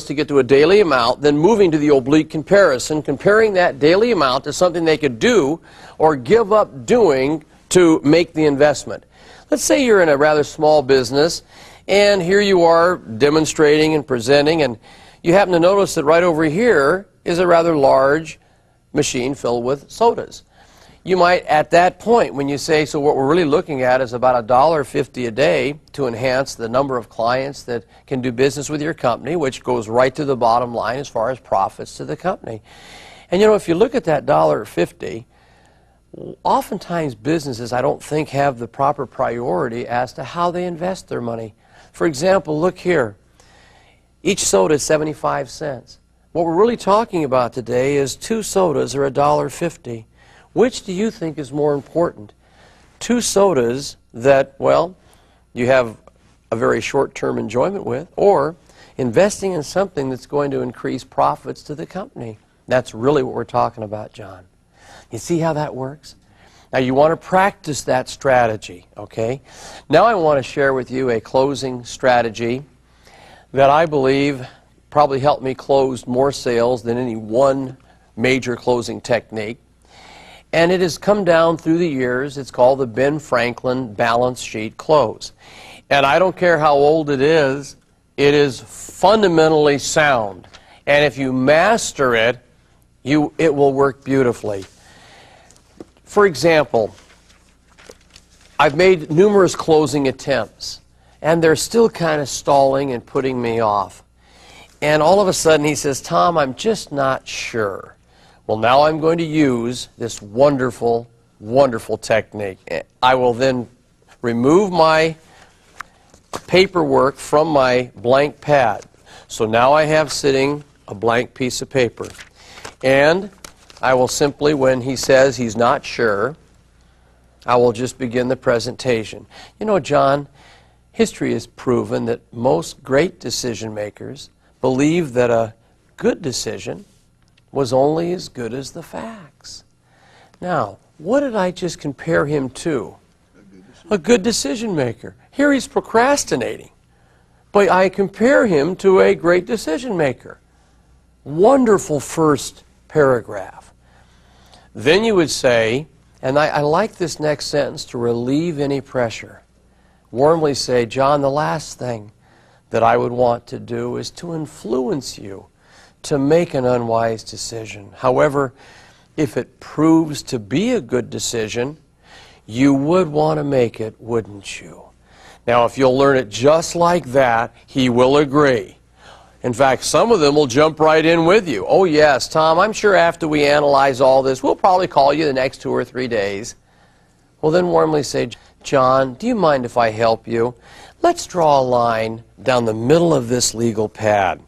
to get to a daily amount, then moving to the oblique comparison, comparing that daily amount to something they could do or give up doing to make the investment. Let's say you're in a rather small business, and here you are demonstrating and presenting, and you happen to notice that right over here is a rather large machine filled with sodas. You might, at that point, when you say, so what we're really looking at is about $1.50 a day to enhance the number of clients that can do business with your company, which goes right to the bottom line as far as profits to the company. And you know, if you look at that $1.50, oftentimes businesses, I don't think, have the proper priority as to how they invest their money. For example, look here. Each soda is 75 cents. What we're really talking about today is 2 sodas are $1.50. Which do you think is more important? 2 sodas that, well, you have a very short-term enjoyment with, or investing in something that's going to increase profits to the company? That's really what we're talking about, John. You see how that works? Now you want to practice that strategy, okay? Now I want to share with you a closing strategy that I believe probably helped me close more sales than any one major closing technique. And it has come down through the years. It's called the Ben Franklin balance sheet close. And I don't care how old it is fundamentally sound. And if you master it, it will work beautifully. For example, I've made numerous closing attempts, and they're still kind of stalling and putting me off. And all of a sudden he says, Tom, I'm just not sure. Well, now I'm going to use this wonderful, wonderful technique. I will then remove my paperwork from my blank pad. So now I have sitting a blank piece of paper. And I will simply, when he says he's not sure, I will just begin the presentation. You know, John, history has proven that most great decision makers believe that a good decision was only as good as the facts. Now, what did I just compare him to? A good decision maker. Here he's procrastinating, but I compare him to a great decision maker. Wonderful first paragraph. Then you would say, and I like this next sentence to relieve any pressure, warmly say, John, the last thing that I would want to do is to influence you to make an unwise decision. However, if it proves to be a good decision, you would want to make it, wouldn't you? Now, if you'll learn it just like that, he will agree. In fact, some of them will jump right in with you. Oh, yes, Tom, I'm sure after we analyze all this, we'll probably call you the next 2 or 3 days. Well, then warmly say, John, do you mind if I help you? Let's draw a line down the middle of this legal pad.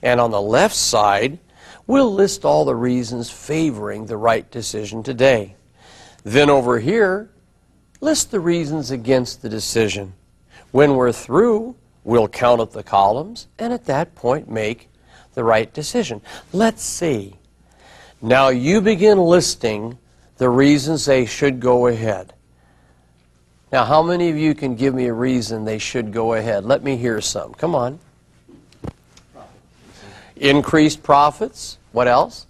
And on the left side, we'll list all the reasons favoring the right decision today. Then over here, list the reasons against the decision. When we're through, we'll count up the columns, and at that point, make the right decision. Let's see. Now you begin listing the reasons they should go ahead. Now, how many of you can give me a reason they should go ahead? Let me hear some. Come on. Increased profits. What else?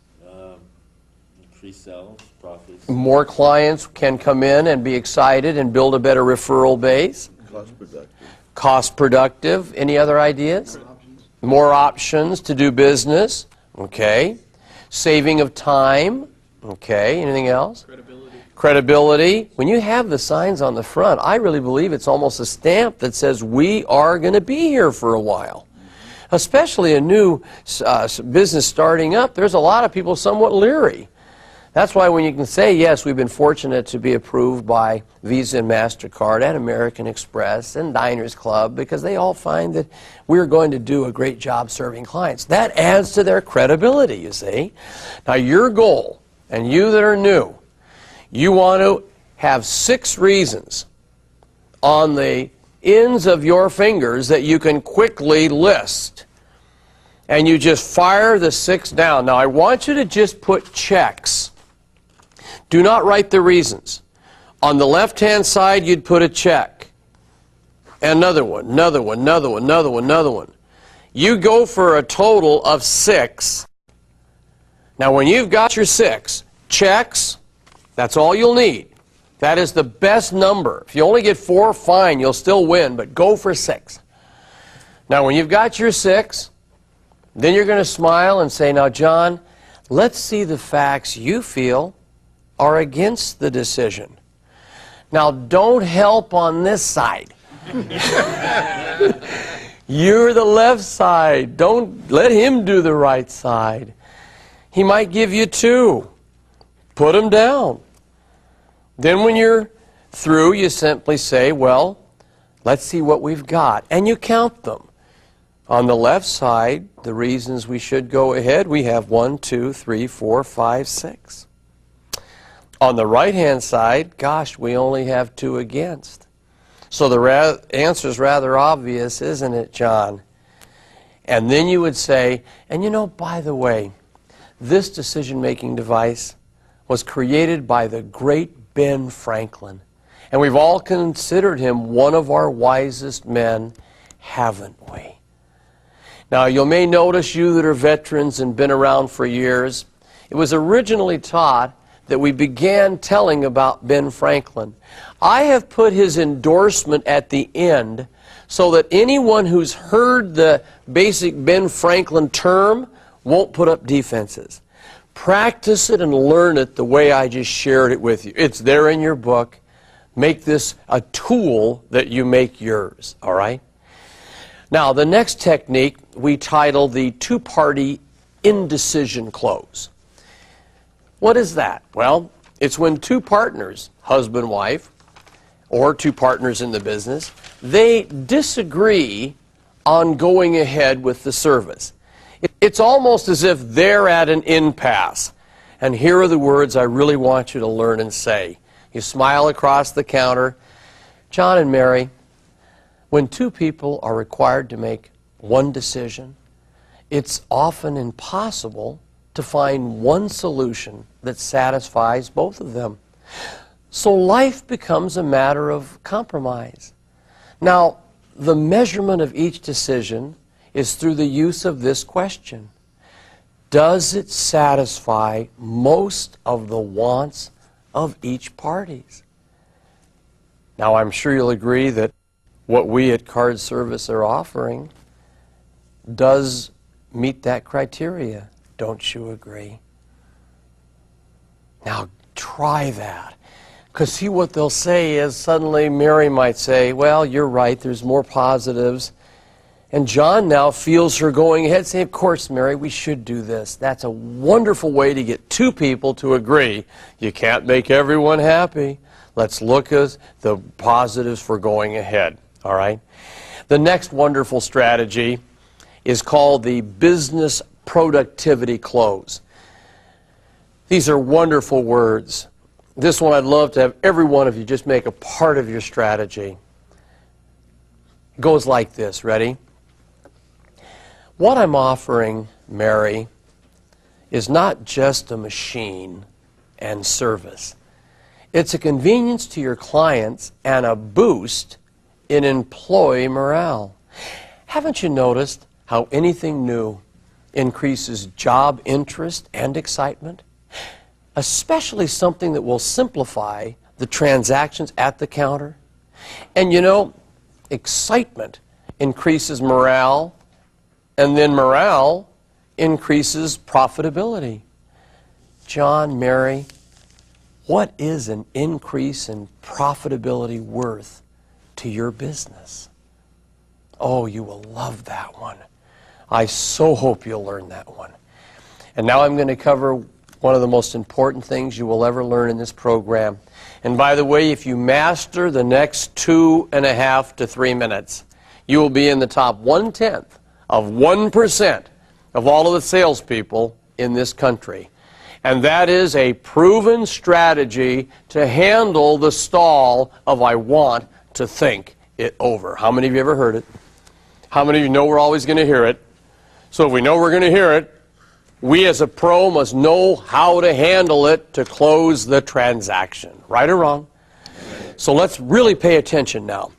Increased sales, profits. More clients can come in and be excited and build a better referral base. Cost productive. Cost productive. Any other ideas? More options to do business. Okay. Saving of time. Okay. Anything else? Credibility. When you have the signs on the front, I really believe it's almost a stamp that says we are going to be here for a while. Especially a new business starting up, there's a lot of people somewhat leery. That's why when you can say, yes, we've been fortunate to be approved by Visa and MasterCard and American Express and Diners Club, because they all find that we're going to do a great job serving clients. That adds to their credibility, you see. Now your goal, and you that are new, you want to have 6 reasons on the ends of your fingers that you can quickly list. And you just fire the 6 down. Now I want you to just put checks. Do not write the reasons. On the left-hand side, you'd put a check. And another one, another one, another one, another one, another one. you go for a total of 6. Now, when you've got your 6 checks, that's all you'll need. That is the best number. If you only get 4, fine, you'll still win, but go for 6. Now, when you've got your 6, then you're going to smile and say, now, John, let's see the facts you feel are against the decision. Now, don't help on this side. You're the left side. Don't let him do the right side. He might give you 2. Put them down. Then when you're through, you simply say, well, let's see what we've got. And you count them. On the left side, the reasons we should go ahead, we have 1, 2, 3, 4, 5, 6. On the right-hand side, gosh, we only have 2 against. So the answer is rather obvious, isn't it, John? And then you would say, and you know, by the way, this decision-making device was created by the great Ben Franklin. And we've all considered him one of our wisest men, haven't we? Now, you may notice, you that are veterans and been around for years, it was originally taught that we began telling about Ben Franklin. I have put his endorsement at the end so that anyone who's heard the basic Ben Franklin term won't put up defenses. Practice it and learn it the way I just shared it with you. It's there in your book. Make this a tool that you make yours, all right? Now, the next technique we title the two-party indecision close. What is that? Well, it's when 2 partners, husband, wife, or 2 partners in the business, they disagree on going ahead with the service. It's almost as if they're at an impasse. And here are the words I really want you to learn and say. You smile across the counter. John and Mary, when 2 people are required to make one decision, it's often impossible to find one solution that satisfies both of them. So life becomes a matter of compromise. Now, the measurement of each decision is through the use of this question. Does it satisfy most of the wants of each party? Now, I'm sure you'll agree that what we at Card Service are offering does meet that criteria. Don't you agree? Now, try that. Because see, what they'll say is suddenly Mary might say, well, you're right, there's more positives. And John now feels her going ahead, saying, of course, Mary, we should do this. That's a wonderful way to get 2 people to agree. You can't make everyone happy. Let's look at the positives for going ahead, all right? The next wonderful strategy is called the business productivity close. These are wonderful words. This one I'd love to have every one of you just make a part of your strategy. It goes like this. Ready? What I'm offering, Mary, is not just a machine and service. It's a convenience to your clients and a boost in employee morale. Haven't you noticed how anything new increases job interest and excitement? Especially something that will simplify the transactions at the counter. And you know, excitement increases morale, and then morale increases profitability. John, Mary, what is an increase in profitability worth to your business? Oh, you will love that one. I so hope you'll learn that one. And now I'm going to cover one of the most important things you will ever learn in this program. And by the way, if you master the next 2.5 to 3 minutes, you will be in the top 1/10 of 1% of all of the salespeople in this country. And that is a proven strategy to handle the stall of I want to think it over. How many of you ever heard it? How many of you know we're always going to hear it? So if we know we're going to hear it, we as a pro must know how to handle it to close the transaction. Right or wrong? So let's really pay attention now.